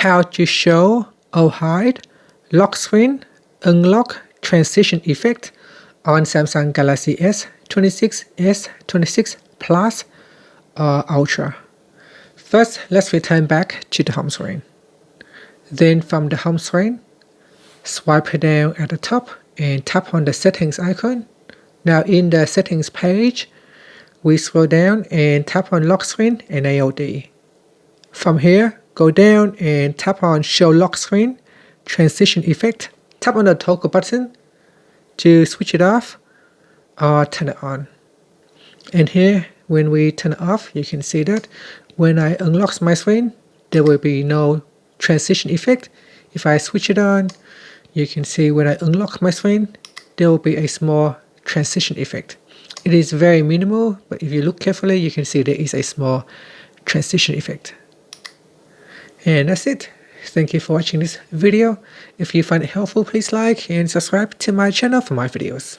how to show or hide lock screen, unlock transition effect on Samsung Galaxy S26, S26 Plus or Ultra. First, let's return back to the home screen. Then from the home screen, swipe down at the top and tap on the settings icon. Now in the settings page, we scroll down and tap on lock screen and AOD. From here, go down and tap on show lock screen, transition effect. Tap on the toggle button to switch it off or turn it on. And here, when we turn it off, you can see that when I unlock my screen, there will be no transition effect. If I switch it on, you can see when I unlock my screen, there will be a small transition effect. It is very minimal, but if you look carefully, you can see there is a small transition effect. And that's it. Thank you for watching this video. If you find it helpful, please like and subscribe to my channel for more videos.